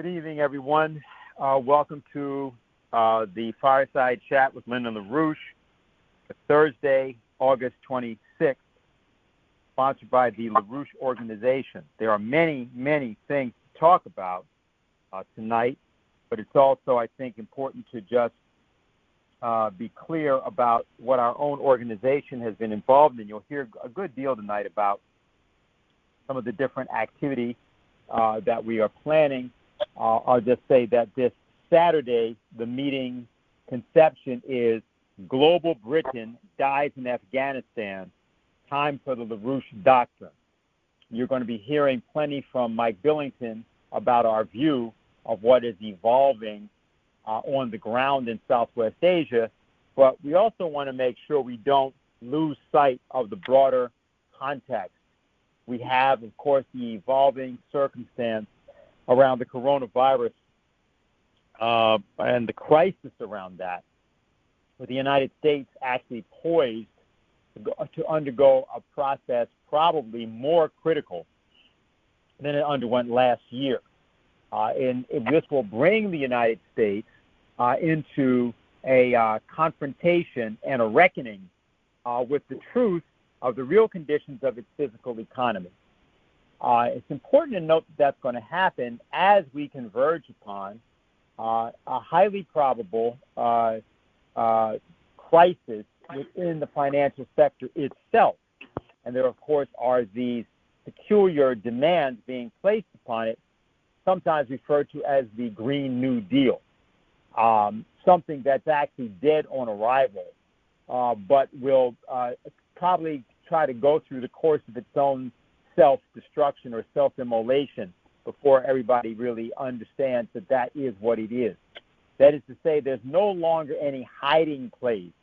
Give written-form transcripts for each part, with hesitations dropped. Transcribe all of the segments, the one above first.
Good evening, everyone. Welcome to the Fireside Chat with Lyndon LaRouche for Thursday, August 26th, sponsored by the LaRouche Organization. There are many, many things to talk about tonight, but it's also, I think, important to just be clear about what our own organization has been involved in. You'll hear a good deal tonight about some of the different activity that we are planning. I'll just say that this Saturday, the meeting conception is Global Britain Dies in Afghanistan, Time for the LaRouche Doctrine. You're going to be hearing plenty from Mike Billington about our view of what is evolving on the ground in Southwest Asia, but we also want to make sure we don't lose sight of the broader context. We have, of course, the evolving circumstance around the coronavirus and the crisis around that, with the United States actually poised to undergo a process probably more critical than it underwent last year. And this will bring the United States into a confrontation and a reckoning with the truth of the real conditions of its physical economy. It's important to note that that's going to happen as we converge upon a highly probable crisis within the financial sector itself. And there, of course, are these peculiar demands being placed upon it, sometimes referred to as the Green New Deal, something that's actually dead on arrival, but will probably try to go through the course of its own self-destruction or self-immolation before everybody really understands that that is what it is. That is to say, there's no longer any hiding place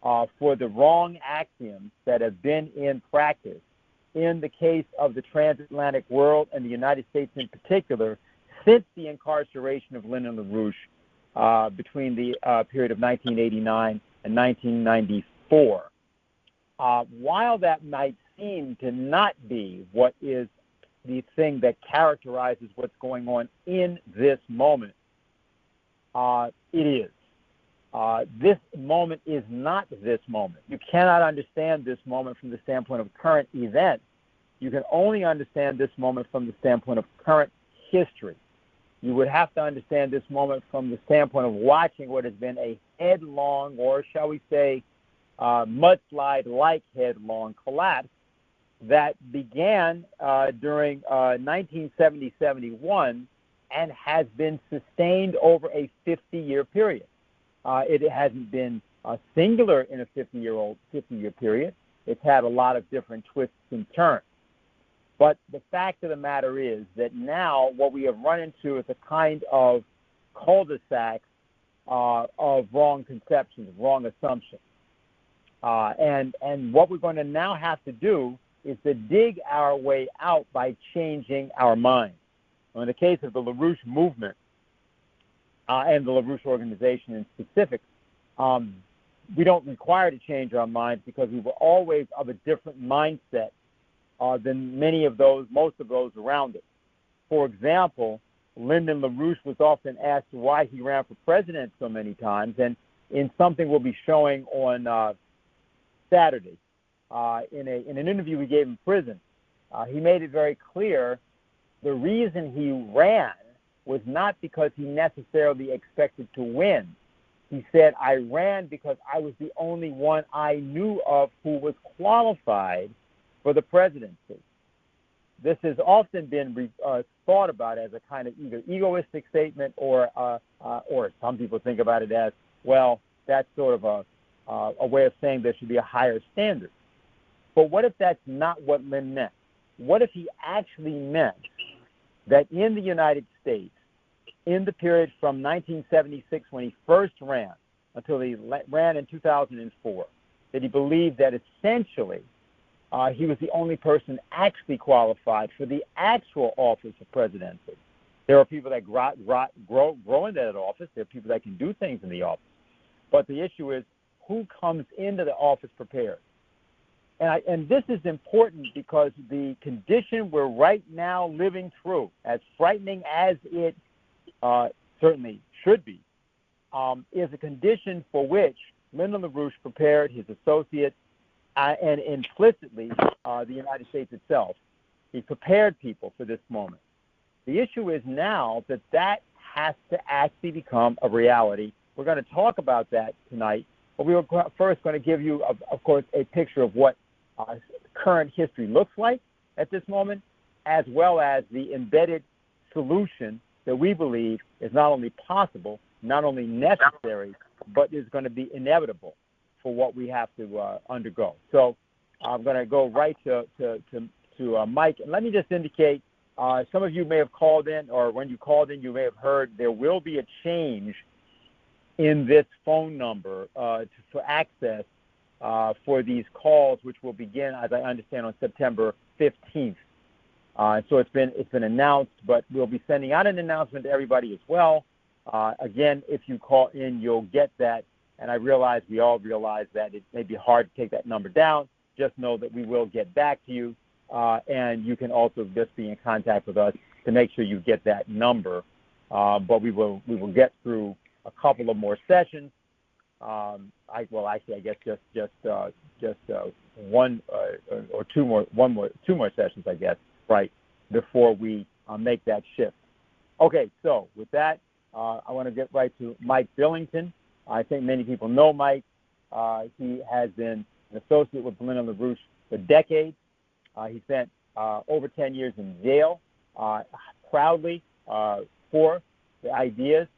for the wrong axioms that have been in practice in the case of the transatlantic world and the United States in particular since the incarceration of Lyndon LaRouche between the period of 1989 and 1994. While that might seem to not be what is the thing that characterizes what's going on in this moment, it is. This moment is not this moment. You cannot understand this moment from the standpoint of current events. You can only understand this moment from the standpoint of current history. You would have to understand this moment from the standpoint of watching what has been a headlong, or shall we say, mudslide-like headlong collapse that began during 1970-71 and has been sustained over a 50-year period. It hasn't been singular in a 50-year period. It's had a lot of different twists and turns. But the fact of the matter is that now what we have run into is a kind of cul-de-sac of wrong conceptions, wrong assumptions. And what we're going to now have to do is to dig our way out by changing our minds. In the case of the LaRouche movement and the LaRouche Organization in specific, we don't require to change our minds because we were always of a different mindset than most of those around us. For example, Lyndon LaRouche was often asked why he ran for president so many times, and in something we'll be showing on Saturday, in an interview we gave in prison, he made it very clear the reason he ran was not because he necessarily expected to win. He said, I ran because I was the only one I knew of who was qualified for the presidency. This has often been thought about as a kind of either egoistic statement or some people think about it as, well, that's sort of a way of saying there should be a higher standard. But what if that's not what Lynn meant? What if he actually meant that in the United States, in the period from 1976 when he first ran until he ran in 2004, that he believed that essentially he was the only person actually qualified for the actual office of presidency. There are people that grow into that office. There are people that can do things in the office. But the issue is who comes into the office prepared. And this is important because the condition we're right now living through, as frightening as it certainly should be, is a condition for which Lyndon LaRouche prepared his associates and implicitly the United States itself. He prepared people for this moment. The issue is now that has to actually become a reality. We're going to talk about that tonight, but we were first going to give you, of course, a picture of what current history looks like at this moment, as well as the embedded solution that we believe is not only possible, not only necessary, but is going to be inevitable for what we have to undergo. So I'm going to go right to Mike. And let me just indicate, some of you may have called in, or when you called in, you may have heard there will be a change in this phone number for access for these calls, which will begin, as I understand, on September 15th. So it's been announced, but we'll be sending out an announcement to everybody as well. Again, if you call in, you'll get that. And we all realize that it may be hard to take that number down. Just know that we will get back to you. And you can also just be in contact with us to make sure you get that number. But we will get through a couple of more sessions. I guess just one or two more sessions, I guess, right, before we make that shift. Okay, so with that, I want to get right to Mike Billington. I think many people know Mike. He has been an associate with Lyndon LaRouche for decades. He spent over 10 years in jail, proudly for the ideas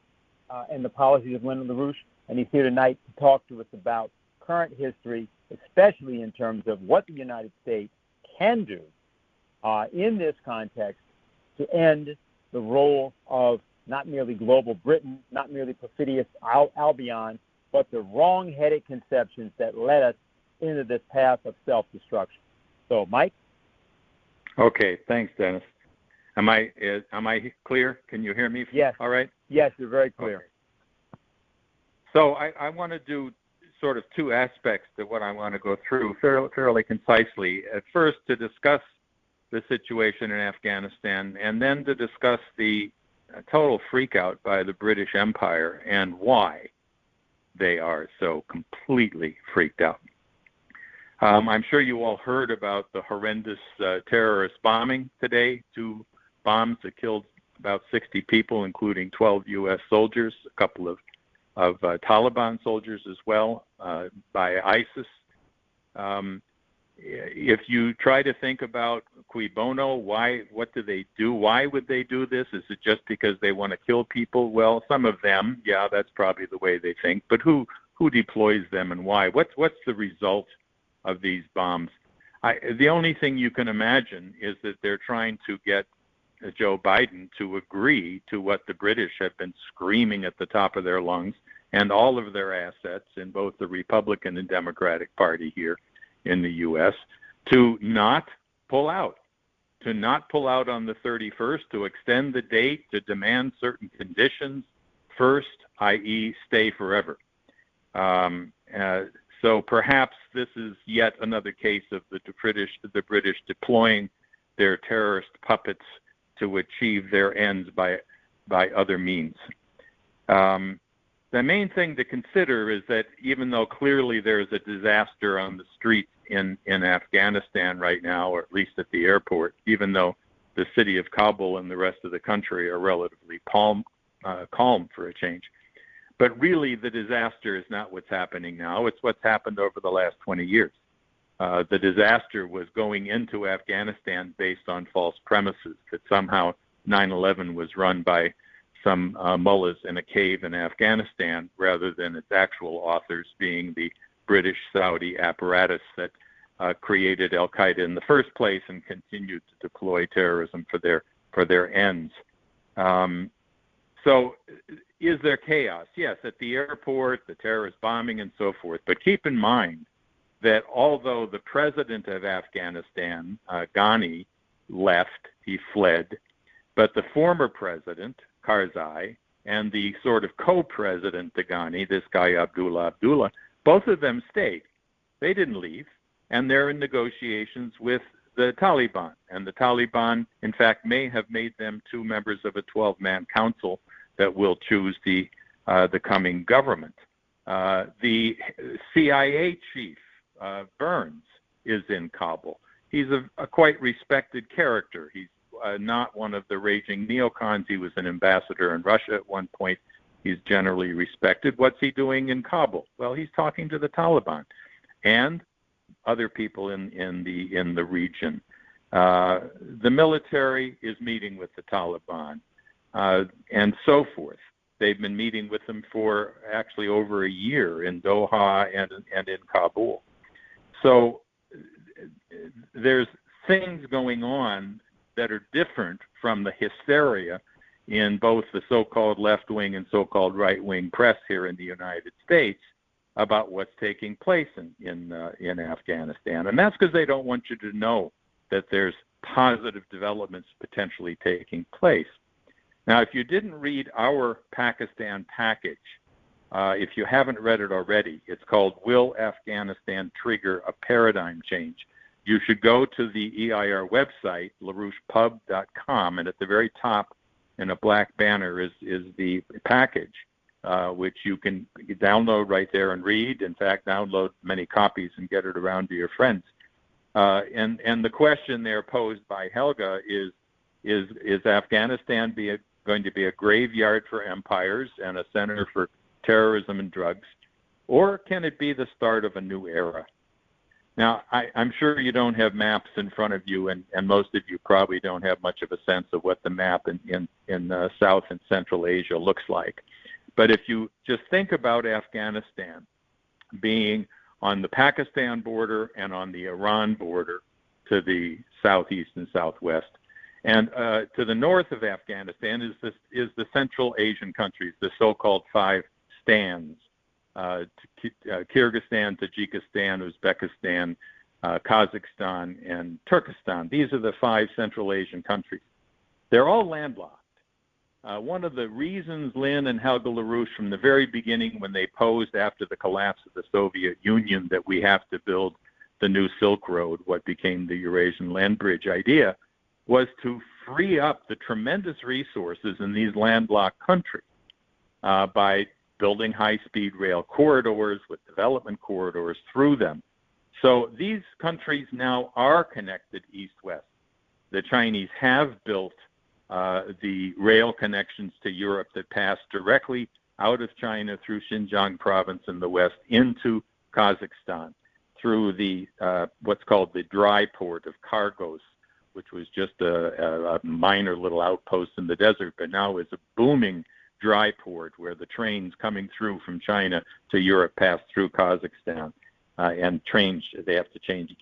and the policies of Lyndon LaRouche. And he's here tonight to talk to us about current history, especially in terms of what the United States can do in this context to end the role of not merely global Britain, not merely perfidious Albion, but the wrong-headed conceptions that led us into this path of self-destruction. So, Mike? Okay, thanks, Dennis. Am I clear? Can you hear me? Yes. All right? Yes, you're very clear. Okay. So I want to do sort of two aspects to what I want to go through fairly concisely. At first, to discuss the situation in Afghanistan, and then to discuss the total freakout by the British Empire and why they are so completely freaked out. I'm sure you all heard about the horrendous terrorist bombing today. 2 bombs that killed about 60 people, including 12 U.S. soldiers, a couple of Taliban soldiers as well, by ISIS. If you try to think about cui bono, what do they do? Why would they do this? Is it just because they want to kill people? Well, some of them, yeah, that's probably the way they think. But who deploys them and why? What's the result of these bombs? The only thing you can imagine is that they're trying to get Joe Biden to agree to what the British have been screaming at the top of their lungs, and all of their assets in both the Republican and Democratic Party here in the U.S., to not pull out on the 31st, to extend the date, to demand certain conditions first, i.e. stay forever. So perhaps this is yet another case of the British deploying their terrorist puppets to achieve their ends by other means. The main thing to consider is that even though clearly there is a disaster on the streets in Afghanistan right now, or at least at the airport, even though the city of Kabul and the rest of the country are relatively calm for a change. But really the disaster is not what's happening now. It's what's happened over the last 20 years. The disaster was going into Afghanistan based on false premises, that somehow 9/11 was run by some mullahs in a cave in Afghanistan, rather than its actual authors being the British-Saudi apparatus that created al-Qaeda in the first place and continued to deploy terrorism for their ends. So is there chaos? Yes, at the airport, the terrorist bombing and so forth. But keep in mind that although the president of Afghanistan, Ghani, left, he fled, but the former president, Karzai, and the sort of co-president to Ghani, this guy Abdullah, both of them stayed. They didn't leave, and they're in negotiations with the Taliban. And the Taliban, in fact, may have made them 2 members of a 12-man council that will choose the coming government. The CIA chief, Burns, is in Kabul. He's a quite respected character. He's not one of the raging neocons. He was an ambassador in Russia at one point. He's generally respected. What's he doing in Kabul? Well, he's talking to the Taliban and other people in the region. The military is meeting with the Taliban, and so forth. They've been meeting with them for actually over a year in Doha and in Kabul. So there's things going on that are different from the hysteria in both the so-called left-wing and so-called right-wing press here in the United States about what's taking place in Afghanistan. And that's because they don't want you to know that there's positive developments potentially taking place. Now, if you didn't read our Pakistan package, if you haven't read it already, it's called Will Afghanistan Trigger a Paradigm Change? You should go to the EIR website, LaRouchePub.com, and at the very top in a black banner is the package, which you can download right there and read. In fact, download many copies and get it around to your friends. And the question there posed by Helga is Afghanistan going to be a graveyard for empires and a center for terrorism and drugs, or can it be the start of a new era? Now, I'm sure you don't have maps in front of you, and most of you probably don't have much of a sense of what the map in South and Central Asia looks like. But if you just think about Afghanistan being on the Pakistan border and on the Iran border to the southeast and southwest, and to the north of Afghanistan is the Central Asian countries, the so-called five stands. Kyrgyzstan, Tajikistan, Uzbekistan, Kazakhstan, and Turkestan. These are the five Central Asian countries. They're all landlocked. One of the reasons Lynn and Helga LaRouche from the very beginning, when they posed after the collapse of the Soviet Union that we have to build the new Silk Road, what became the Eurasian Land Bridge idea, was to free up the tremendous resources in these landlocked countries by building high-speed rail corridors with development corridors through them. So these countries now are connected east-west. The Chinese have built the rail connections to Europe that pass directly out of China through Xinjiang province in the west into Kazakhstan, through the what's called the dry port of Kargos, which was just a minor little outpost in the desert, but now is a booming dry port where the trains coming through from China to Europe pass through Kazakhstan, and they have to change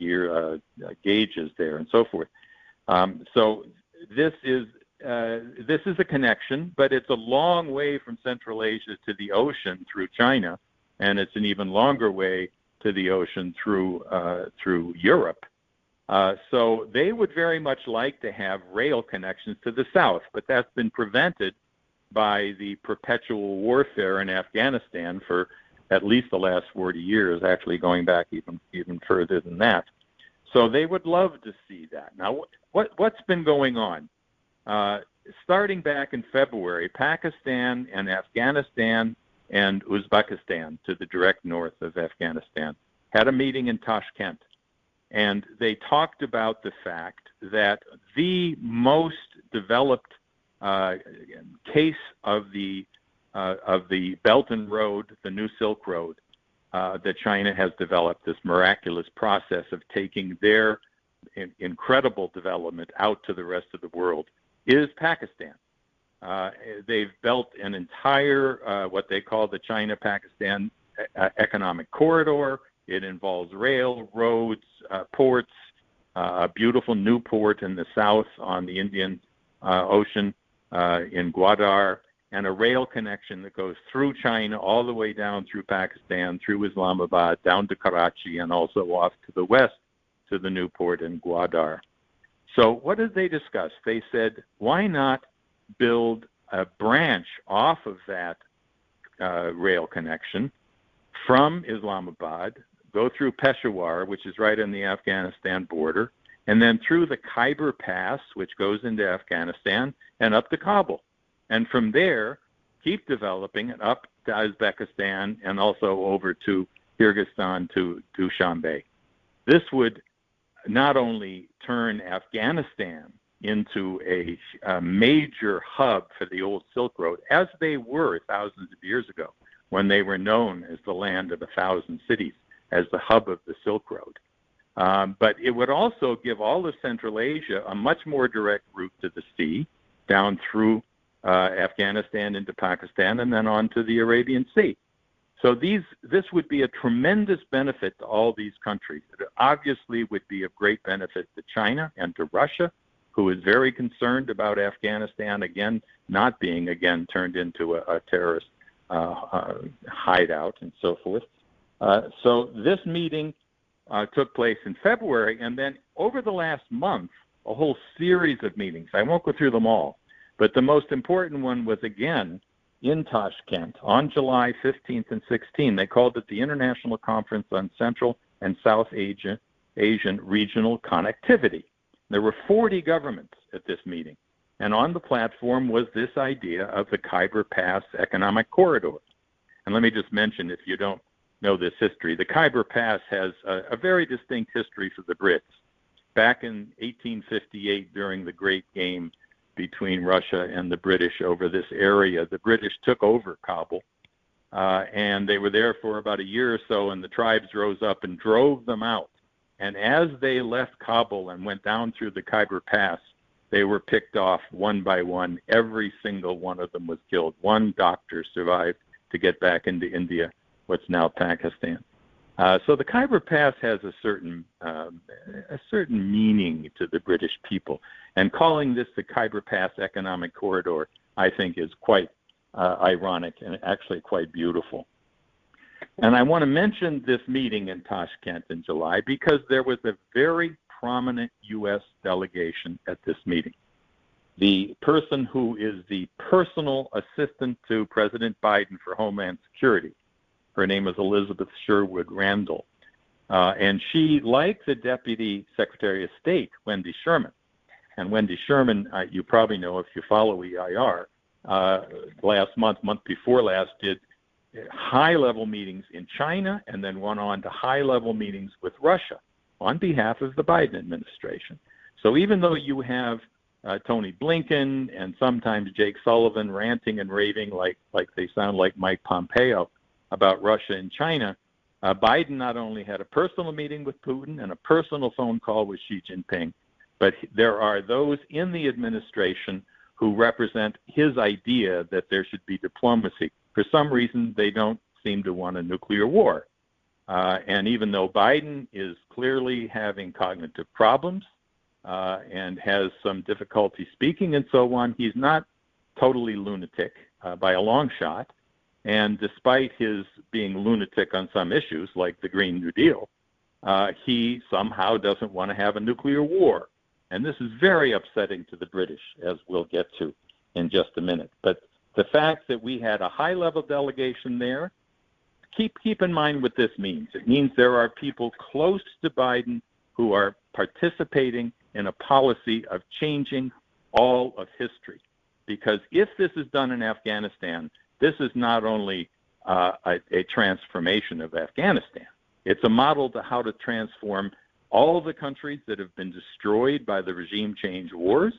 gauges there and so forth. So this is a connection, but it's a long way from Central Asia to the ocean through China, and it's an even longer way to the ocean through Europe. So they would very much like to have rail connections to the south, but that's been prevented by the perpetual warfare in Afghanistan for at least the last 40 years, actually going back even further than that. So they would love to see that. Now, what's been going on? Starting back in February, Pakistan and Afghanistan and Uzbekistan, to the direct north of Afghanistan, had a meeting in Tashkent. And they talked about the fact that the most developed case of the Belt and Road, the new Silk Road, that China has developed, this miraculous process of taking their incredible development out to the rest of the world, is Pakistan. They've built an entire, what they call the China-Pakistan economic corridor. It involves rail, roads, ports, a beautiful new port in the south on the Indian Ocean in Gwadar, and a rail connection that goes through China all the way down through Pakistan, through Islamabad, down to Karachi, and also off to the west to the new port in Gwadar. So what did they discuss? They said, why not build a branch off of that rail connection from Islamabad, go through Peshawar, which is right on the Afghanistan border, and then through the Khyber Pass, which goes into Afghanistan, and up to Kabul. And from there, keep developing it up to Uzbekistan and also over to Kyrgyzstan to Dushanbe. This would not only turn Afghanistan into a major hub for the old Silk Road, as they were thousands of years ago when they were known as the land of 1,000 cities, as the hub of the Silk Road. But it would also give all of Central Asia a much more direct route to the sea, down through Afghanistan into Pakistan, and then on to the Arabian Sea. So this would be a tremendous benefit to all these countries. It obviously would be of great benefit to China and to Russia, who is very concerned about Afghanistan again not being again turned into a terrorist hideout and so forth. So this meeting took place in February, and then over the last month, a whole series of meetings. I won't go through them all, but the most important one was again in Tashkent on July 15th and 16th. They called it the International Conference on Central and South Asian Regional Connectivity. There were 40 governments at this meeting, and on the platform was this idea of the Khyber Pass Economic Corridor. And let me just mention, if you don't know this history, the Khyber Pass has a very distinct history for the Brits. Back in 1858, during the Great Game between Russia and the British over this area, the British took over Kabul, and they were there for about a year or so, and the tribes rose up and drove them out. And as they left Kabul and went down through the Khyber Pass, they were picked off one by one. Every single one of them was killed. One doctor survived to get back into India, what's now Pakistan. So the Khyber Pass has a certain meaning to the British people, and calling this the Khyber Pass Economic Corridor, I think, is quite ironic and actually quite beautiful. And I want to mention this meeting in Tashkent in July because there was a very prominent U.S. delegation at this meeting. The person who is the personal assistant to President Biden for Homeland Security, her name is Elizabeth Sherwood Randall, and she, like the Deputy Secretary of State, Wendy Sherman, and Wendy Sherman, you probably know if you follow EIR, last month before last, did high-level meetings in China and then went on to high-level meetings with Russia on behalf of the Biden administration. So even though you have Tony Blinken and sometimes Jake Sullivan ranting and raving like they sound like Mike Pompeo about Russia and China, Biden not only had a personal meeting with Putin and a personal phone call with Xi Jinping, but there are those in the administration who represent his idea that there should be diplomacy. For some reason, they don't seem to want a nuclear war. And even though Biden is clearly having cognitive problems and has some difficulty speaking and so on, he's not totally lunatic by a long shot. And despite his being lunatic on some issues, like the Green New Deal, he somehow doesn't want to have a nuclear war. And this is very upsetting to the British, as we'll get to in just a minute. But the fact that we had a high-level delegation there, keep in mind what this means. It means there are people close to Biden who are participating in a policy of changing all of history. Because if this is done in Afghanistan, this is not only a transformation of Afghanistan, it's a model to how to transform all the countries that have been destroyed by the regime change wars,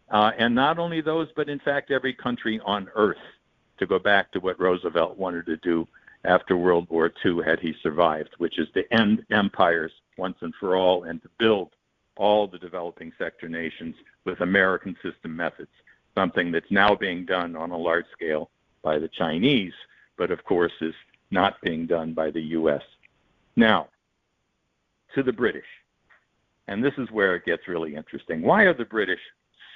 and not only those, but in fact every country on earth, to go back to what Roosevelt wanted to do after World War II had he survived, which is to end empires once and for all and to build all the developing sector nations with American system methods, something that's now being done on a large scale by the Chinese, but of course is not being done by the U.S. Now, to the British, and this is where it gets really interesting. Why are the British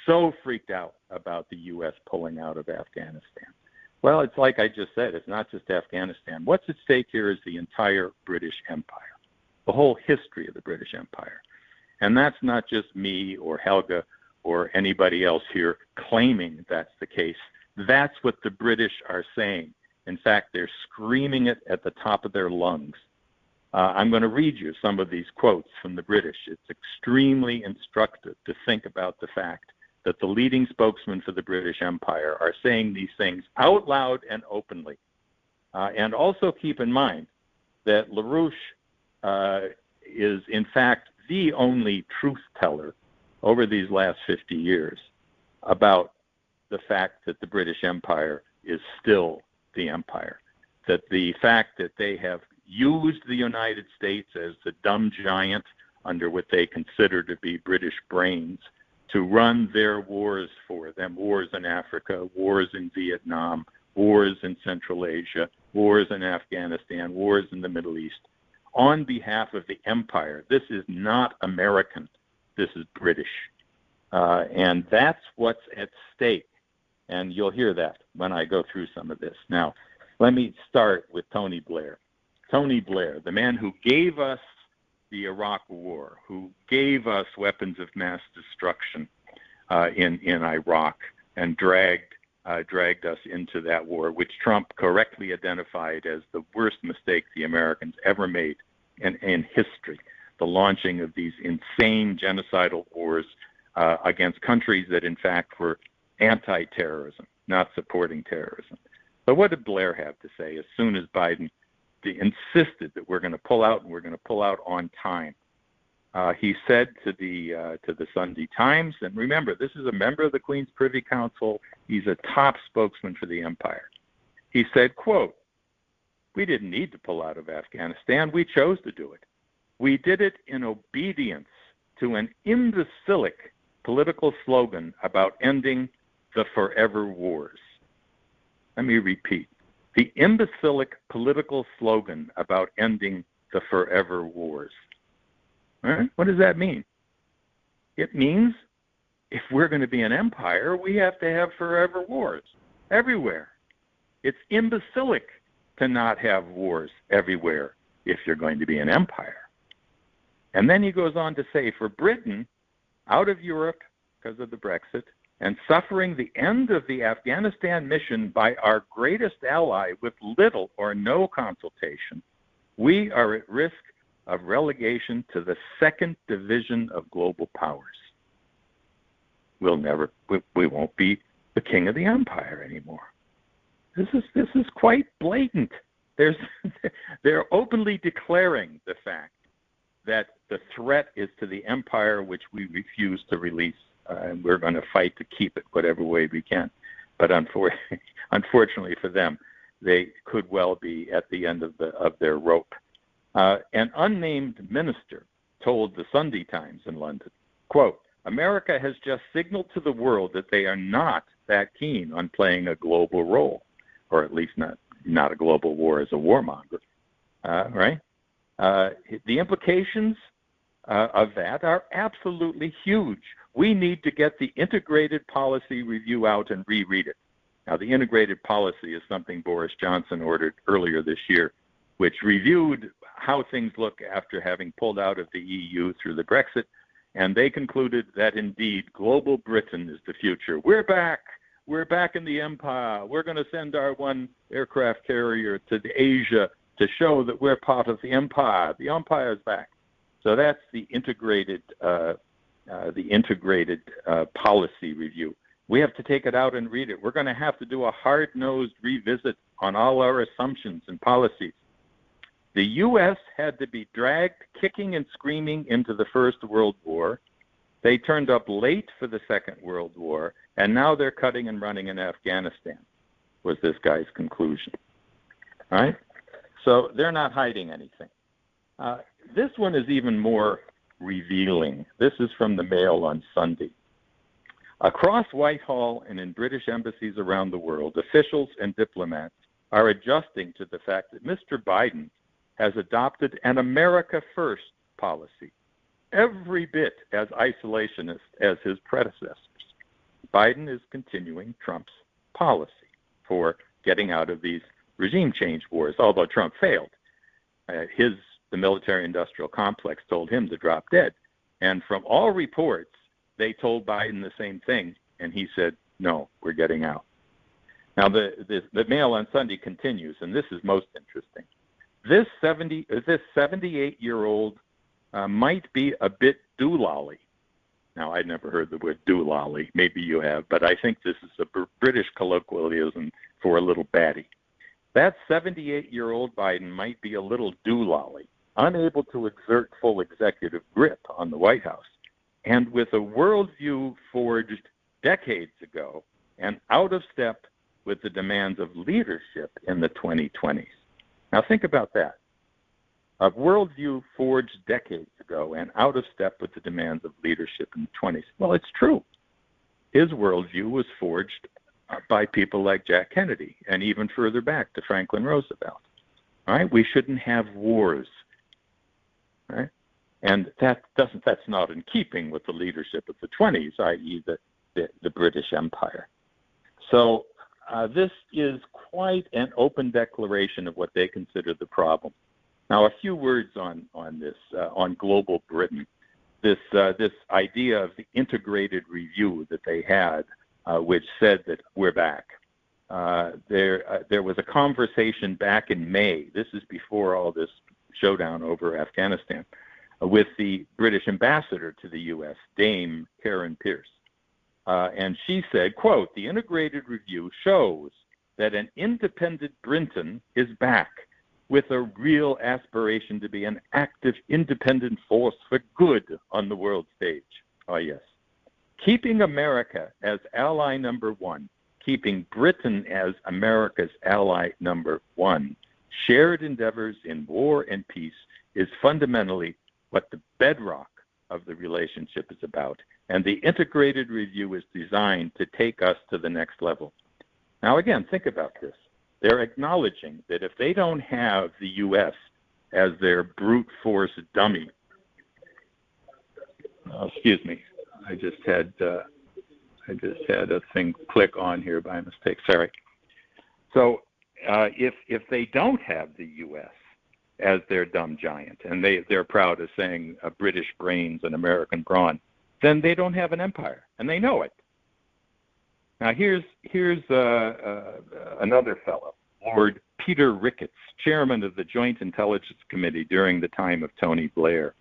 so freaked out about the U.S. pulling out of Afghanistan? Well, it's like I just said, it's not just Afghanistan. What's at stake here is the entire British Empire, the whole history of the British Empire. And that's not just me or Helga or anybody else here claiming that's the case. That's what the British are saying. In fact, they're screaming it at the top of their lungs. I'm going to read you some of these quotes from the British. It's extremely instructive to think about the fact that the leading spokesmen for the British Empire are saying these things out loud and openly. And also keep in mind that LaRouche is, in fact, the only truth teller over these last 50 years about the fact that the British Empire is still the empire, that the fact that they have used the United States as the dumb giant under what they consider to be British brains to run their wars for them, wars in Africa, wars in Vietnam, wars in Central Asia, wars in Afghanistan, wars in the Middle East, on behalf of the empire. This is not American. This is British. And that's what's at stake. And you'll hear that when I go through some of this. Now, let me start with Tony Blair. Tony Blair, the man who gave us the Iraq War, who gave us weapons of mass destruction in Iraq and dragged us into that war, which Trump correctly identified as the worst mistake the Americans ever made in history, the launching of these insane genocidal wars against countries that, in fact, were anti-terrorism, not supporting terrorism. So what did Blair have to say as soon as Biden insisted that we're going to pull out, and we're going to pull out on time? He said to the Sunday Times, and remember, this is a member of the Queen's Privy Council. He's a top spokesman for the empire. He said, quote, "We didn't need to pull out of Afghanistan. We chose to do it. We did it in obedience to an imbecilic political slogan about ending the forever wars." Let me repeat. The imbecilic political slogan about ending the forever wars. All right? What does that mean? It means if we're going to be an empire, we have to have forever wars everywhere. It's imbecilic to not have wars everywhere if you're going to be an empire. And then he goes on to say, for Britain, out of Europe because of the Brexit, and suffering the end of the Afghanistan mission by our greatest ally with little or no consultation, we are at risk of relegation to the second division of global powers. We won't be the king of the empire anymore. This is quite blatant. They're openly declaring the fact that the threat is to the empire which we refuse to release, and we're going to fight to keep it whatever way we can. But unfortunately for them, they could well be at the end of their rope. An unnamed minister told the Sunday Times in London, quote, "America has just signaled to the world that they are not that keen on playing a global role, or at least not a global war as a warmonger." Right? The implications of that are absolutely huge. We need to get the integrated policy review out and reread it. Now, the integrated policy is something Boris Johnson ordered earlier this year, which reviewed how things look after having pulled out of the EU through the Brexit, and they concluded that indeed global Britain is the future. We're back in the empire. We're going to send our one aircraft carrier to Asia to show that we're part of the empire. The empire is back. So that's the integrated policy review. We have to take it out and read it. We're going to have to do a hard-nosed revisit on all our assumptions and policies. The U.S. had to be dragged kicking and screaming into the First World War. They turned up late for the Second World War, and now they're cutting and running in Afghanistan, was this guy's conclusion. All right? So they're not hiding anything. This one is even more revealing. This is from the Mail on Sunday. Across Whitehall and in British embassies around the world, officials and diplomats are adjusting to the fact that Mr. Biden has adopted an America First policy, every bit as isolationist as his predecessors. Biden is continuing Trump's policy for getting out of these regime change wars, although Trump failed. The military-industrial complex told him to drop dead. And from all reports, they told Biden the same thing, and he said, no, we're getting out. Now, the Mail on Sunday continues, and this is most interesting. This 78-year-old might be a bit doolally. Now, I'd never heard the word doolally. Maybe you have, but I think this is a British colloquialism for a little baddie. That 78-year-old Biden might be a little doolally, unable to exert full executive grip on the White House, and with a worldview forged decades ago and out of step with the demands of leadership in the 2020s. Now think about that. A worldview forged decades ago and out of step with the demands of leadership in the 20s. Well, it's true. His worldview was forged by people like Jack Kennedy and even further back to Franklin Roosevelt. All right? We shouldn't have wars. Right? And that's not in keeping with the leadership of the 20s, i.e. the British Empire. So this is quite an open declaration of what they consider the problem. Now, a few words on this, on global Britain. This idea of the integrated review that they had, which said that we're back. There was a conversation back in May. This is before all this showdown over Afghanistan, with the British ambassador to the U.S., Dame Karen Pierce. And she said, quote, "The integrated review shows that an independent Britain is back with a real aspiration to be an active, independent force for good on the world stage." Oh, yes. Keeping America as ally number one, keeping Britain as America's ally number one, shared endeavors in war and peace is fundamentally what the bedrock of the relationship is about. And the integrated review is designed to take us to the next level. Now, again, think about this. They're acknowledging that if they don't have the U.S. as their brute force dummy, excuse me, I just had a thing click on here by mistake. Sorry. So if they don't have the U.S. as their dumb giant, and they're proud of saying British brains and American brawn, then they don't have an empire, and they know it. Now here's another fellow, Lord Peter Ricketts, chairman of the Joint Intelligence Committee during the time of Tony Blair,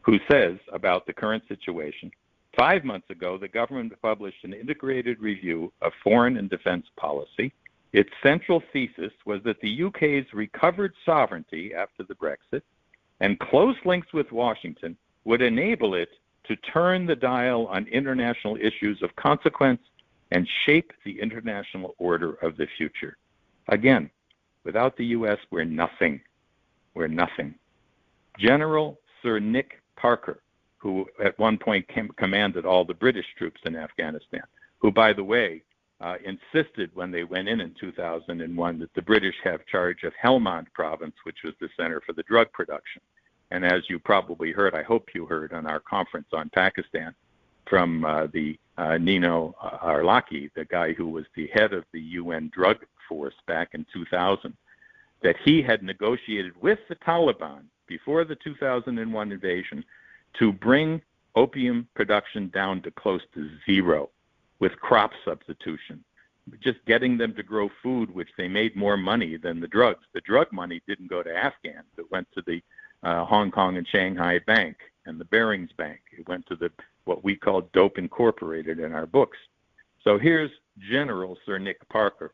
who says about the current situation, 5 months ago, the government published an integrated review of foreign and defense policy. Its central thesis was that the UK's recovered sovereignty after the Brexit and close links with Washington would enable it to turn the dial on international issues of consequence and shape the international order of the future. Again, without the U.S., we're nothing. We're nothing. General Sir Nick Parker, who at one point commanded all the British troops in Afghanistan, who, by the way, insisted when they went in 2001 that the British have charge of Helmand province, which was the center for the drug production. And as you probably heard, I hope you heard on our conference on Pakistan from the Nino Arlaki, the guy who was the head of the UN drug force back in 2000, that he had negotiated with the Taliban before the 2001 invasion to bring opium production down to close to zero with crop substitution, just getting them to grow food, which they made more money than the drugs. The drug money didn't go to Afghans. It went to the Hong Kong and Shanghai Bank and the Barings Bank. It went to what we call Dope Incorporated in our books. So here's General Sir Nick Parker,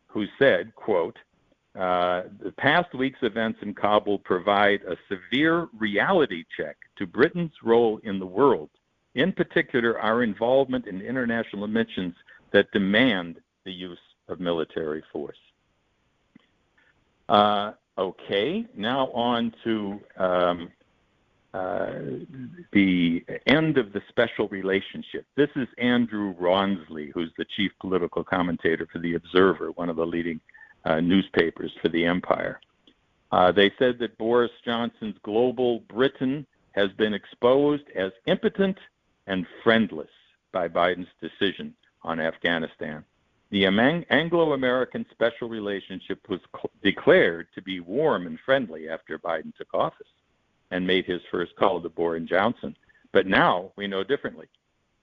who said, quote, "The past week's events in Kabul provide a severe reality check to Britain's role in the world, in particular our involvement in international missions that demand the use of military force." Okay, now on to the end of the special relationship. This is Andrew Rawnsley, who's the chief political commentator for The Observer, one of the leading newspapers for the empire. They said that Boris Johnson's global Britain has been exposed as impotent and friendless by Biden's decision on Afghanistan. The Anglo-American special relationship was declared to be warm and friendly after Biden took office and made his first call to Boris Johnson. But now we know differently.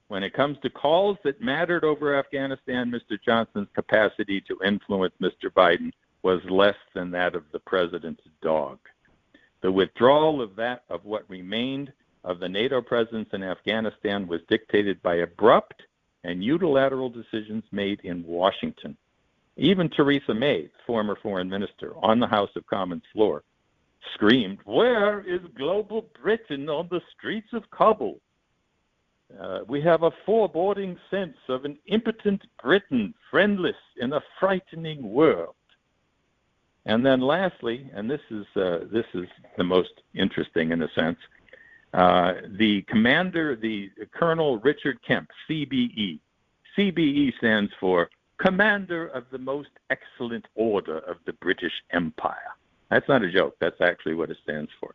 When it comes to calls that mattered over Afghanistan, Mr. Johnson's capacity to influence Mr. Biden was less than that of the president's dog. The withdrawal of what remained of the NATO presence in Afghanistan was dictated by abrupt and unilateral decisions made in Washington. Even Theresa May, former foreign minister, on the House of Commons floor, screamed, "Where is global Britain on the streets of Kabul? We have a foreboding sense of an impotent Britain, friendless in a frightening world." And then lastly, and this is the most interesting in a sense, the commander, the Colonel Richard Kemp, CBE. CBE stands for Commander of the Most Excellent Order of the British Empire. That's not a joke. That's actually what it stands for.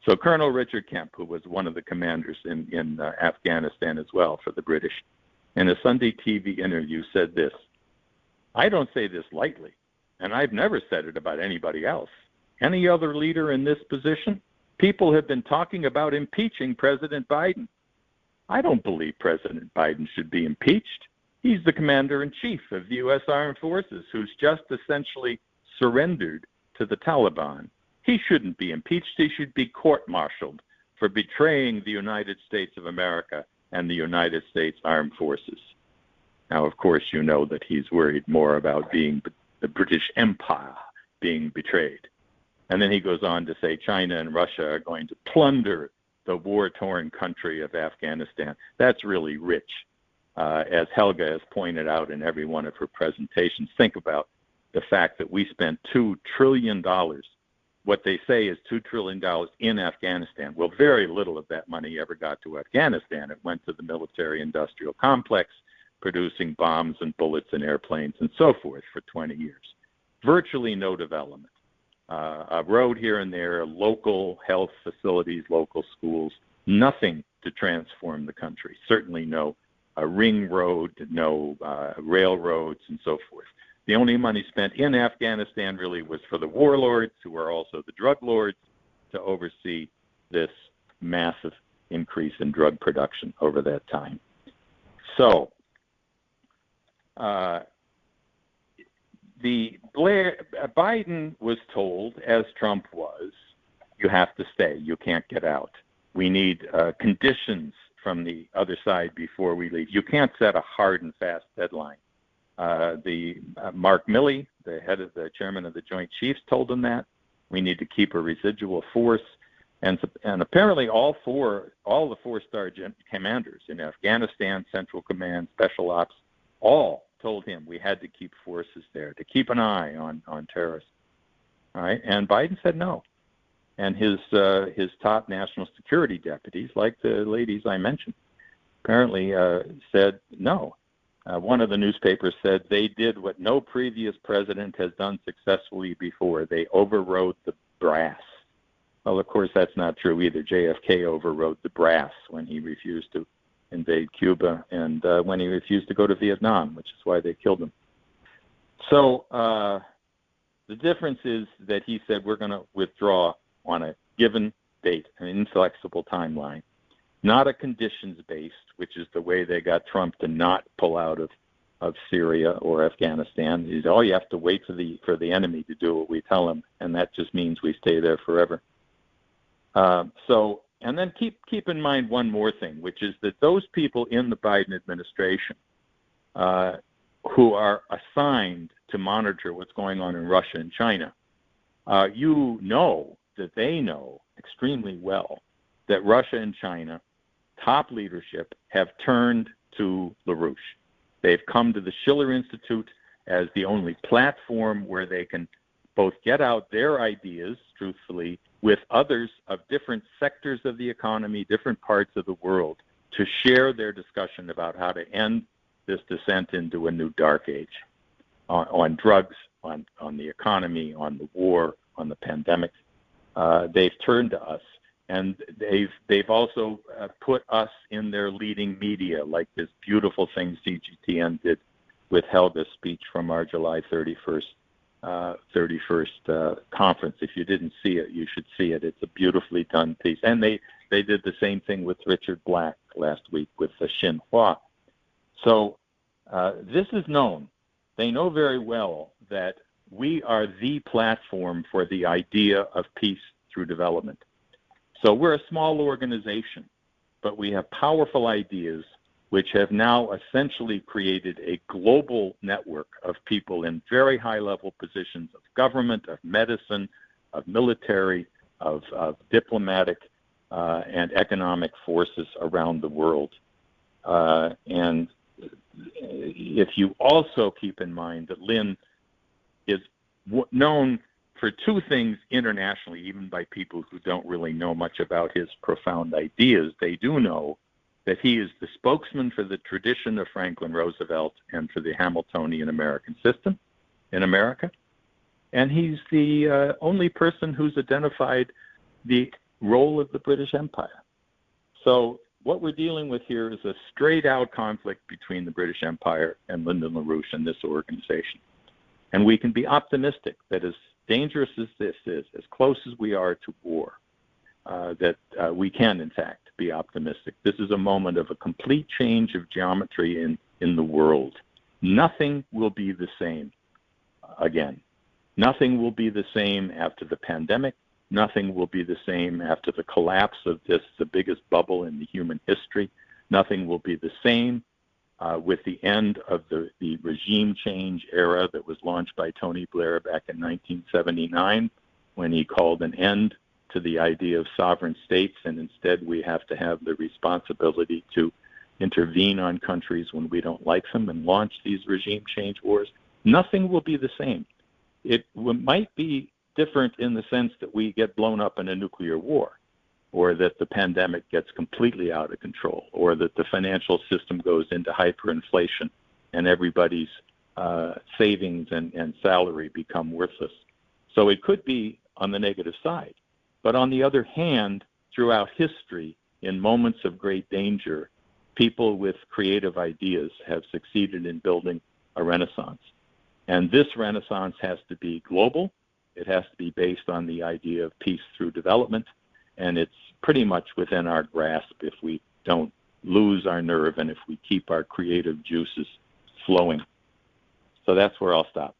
So Colonel Richard Kemp, who was one of the commanders in Afghanistan as well for the British, in a Sunday TV interview said this, "I don't say this lightly, and I've never said it about anybody else. Any other leader in this position? People have been talking about impeaching President Biden. I don't believe President Biden should be impeached. He's the commander-in-chief of the U.S. Armed Forces who's just essentially surrendered to the Taliban. He shouldn't be impeached. He should be court-martialed for betraying the United States of America and the United States Armed Forces." Now, of course, you know that he's worried more about being the British Empire being betrayed. And then he goes on to say China and Russia are going to plunder the war-torn country of Afghanistan. That's really rich. As Helga has pointed out in every one of her presentations, think about the fact that we spent $2 trillion. What they say is $2 trillion in Afghanistan. Well, very little of that money ever got to Afghanistan. It went to the military-industrial complex, producing bombs and bullets and airplanes and so forth for 20 years. Virtually no development. A road here and there, local health facilities, local schools, nothing to transform the country. Certainly no ring road, no railroads and so forth. The only money spent in Afghanistan really was for the warlords, who are also the drug lords, to oversee this massive increase in drug production over that time. So, Biden was told, as Trump was, you have to stay, you can't get out. We need conditions from the other side before we leave. You can't set a hard and fast deadline. Mark Milley, the chairman of the Joint Chiefs, told him that. We need to keep a residual force. And apparently all the four-star commanders in Afghanistan, Central Command, Special Ops, all told him we had to keep forces there, to keep an eye on terrorists. All right, and Biden said no. And his top national security deputies, like the ladies I mentioned, apparently said no. One of the newspapers said they did what no previous president has done successfully before. They overrode the brass. Well, of course, that's not true either. JFK overrode the brass when he refused to invade Cuba and when he refused to go to Vietnam, which is why they killed him. So the difference is that he said we're going to withdraw on a given date, an inflexible timeline, not a conditions-based, which is the way they got Trump to not pull out of Syria or Afghanistan. He's, you have to wait for the enemy to do what we tell him, and that just means we stay there forever. And then keep in mind one more thing, which is that those people in the Biden administration who are assigned to monitor what's going on in Russia and China, you know that they know extremely well that Russia and China, top leadership, have turned to LaRouche. They've come to the Schiller Institute as the only platform where they can both get out their ideas, truthfully, with others of different sectors of the economy, different parts of the world, to share their discussion about how to end this descent into a new dark age on drugs, on the economy, on the war, on the pandemic. They've turned to us, and they've also put us in their leading media, like this beautiful thing CGTN did with Helga's speech from our July 31st conference. If you didn't see it, you should see it. It's a beautifully done piece. And they did the same thing with Richard Black last week with the Xinhua. So this is known. They know very well that we are the platform for the idea of peace through development. So we're a small organization, but we have powerful ideas which have now essentially created a global network of people in very high-level positions of government, of medicine, of military, of diplomatic and economic forces around the world. And if you also keep in mind that Lynn is known for two things internationally, even by people who don't really know much about his profound ideas, they do know that he is the spokesman for the tradition of Franklin Roosevelt and for the Hamiltonian American system in America. And he's the only person who's identified the role of the British Empire. So what we're dealing with here is a straight-out conflict between the British Empire and Lyndon LaRouche and this organization. And we can be optimistic that as dangerous as this is, as close as we are to war, that we can, in fact, be optimistic. This is a moment of a complete change of geometry in the world. Nothing will be the same again. Nothing will be the same after the pandemic. Nothing will be the same after the collapse of this, the biggest bubble in the human history. Nothing will be the same with the end of the regime change era that was launched by Tony Blair back in 1979, when he called an end to the idea of sovereign states, and instead we have to have the responsibility to intervene on countries when we don't like them and launch these regime change wars. Nothing will be the same. It might be different in the sense that we get blown up in a nuclear war, or that the pandemic gets completely out of control, or that the financial system goes into hyperinflation and everybody's savings and salary become worthless. So it could be on the negative side. But on the other hand, throughout history, in moments of great danger, people with creative ideas have succeeded in building a renaissance. And this renaissance has to be global. It has to be based on the idea of peace through development. And it's pretty much within our grasp if we don't lose our nerve and if we keep our creative juices flowing. So that's where I'll stop.